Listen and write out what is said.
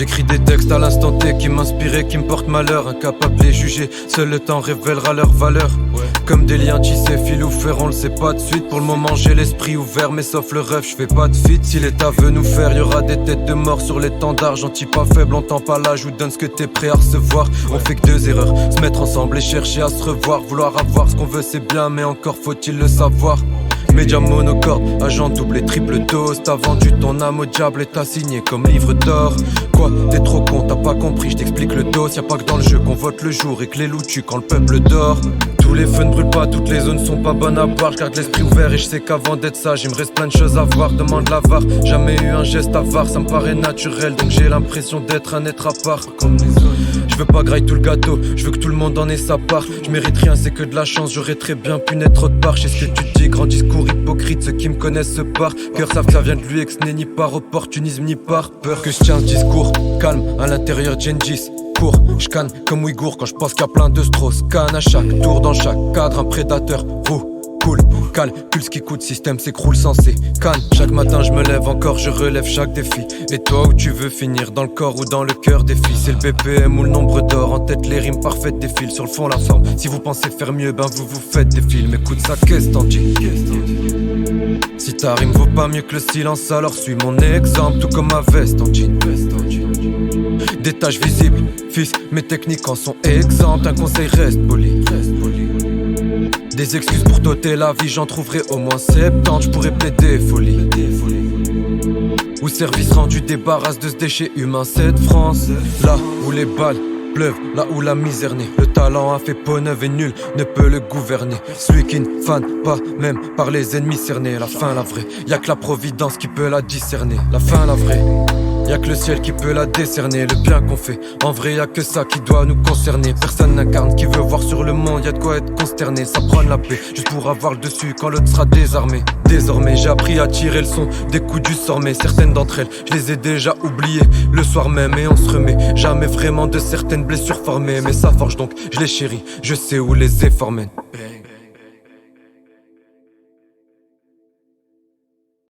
J'écris des textes à l'instant T qui m'inspiraient, qui me portent malheur. Incapable de les juger, seul le temps révélera leur valeur. Comme des liens tissés, fil ou fer, on le sait pas de suite. Pour le moment j'ai l'esprit ouvert, mais sauf le rêve, je fais pas de feat. Si l'État veut nous faire, y'aura des têtes de mort sur l'étendard. Gentil pas faible, on tend pas l'âge ou donne ce que t'es prêt à recevoir. On fait que deux erreurs, se mettre ensemble et chercher à se revoir. Vouloir avoir ce qu'on veut c'est bien, mais encore faut-il le savoir. Média monocorde, agent double et triple dose. T'as vendu ton âme au diable et t'as signé comme livre d'or. Quoi, t'es trop con, t'as pas compris, j't'explique le dos. Y'a pas que dans le jeu qu'on vote le jour et que les loups tuent quand le peuple dort. Tous les feux ne brûlent pas, toutes les zones sont pas bonnes à boire. J'garde l'esprit ouvert et je sais qu'avant d'être sage, il me reste plein de choses à voir. Demande l'avare, jamais eu un geste avare, ça me paraît naturel. Donc j'ai l'impression d'être un être à part comme les autres. Je veux pas grailler tout le gâteau, je veux que tout le monde en ait sa part. Je mérite rien, c'est que de la chance, j'aurais très bien pu naître autre part. Je sais ce que tu dis, grand discours hypocrite, ceux qui me connaissent se barrent. Cœur savent que ça vient de lui et que ce n'est ni par opportunisme ni par peur. Que je tiens ce discours, calme, à l'intérieur Gengis court, je canne comme Ouïghour quand je pense qu'il y a plein de Strauss. Canne à chaque tour, dans chaque cadre, un prédateur, cool, calcule ce qui coûte, système s'écroule sans ces cannes. Chaque matin je me lève encore, je relève chaque défi. Et toi où tu veux finir, dans le corps ou dans le cœur des filles? C'est le BPM ou le nombre d'or, en tête les rimes parfaites défilent. Sur le fond la forme, si vous pensez faire mieux, ben vous faites des films. Écoute ça, qu'est-ce t'en dis? Si ta rime vaut pas mieux que le silence, alors suis mon exemple. Tout comme ma veste en jean. Des tâches visibles, fils, mes techniques en sont exemptes. Un conseil, reste poli. Des excuses pour t'ôter la vie, j'en trouverai au moins 70. Je pourrais plaider folie. Ou service rendu, débarrasse de ce déchet humain. Cette France, là où les balles pleuvent, là où la misère naît. Le talent a fait peau neuve et nul ne peut le gouverner. Celui qui ne fane pas, même par les ennemis cernés. La fin, la vraie, y'a que la providence qui peut la discerner. La fin, la vraie, y'a que le ciel qui peut la décerner. Le bien qu'on fait, en vrai y'a que ça qui doit nous concerner. Personne n'incarne qui veut voir sur le monde, y'a de quoi être consterné. Ça prend la paix, juste pour avoir le dessus quand l'autre sera désarmé. Désormais j'ai appris à tirer le son des coups du sort. Mais certaines d'entre elles, je les ai déjà oubliées le soir même. Et on se remet jamais vraiment de certaines blessures formées. Mais ça forge donc, je les chéris, je sais où les efforts mènent.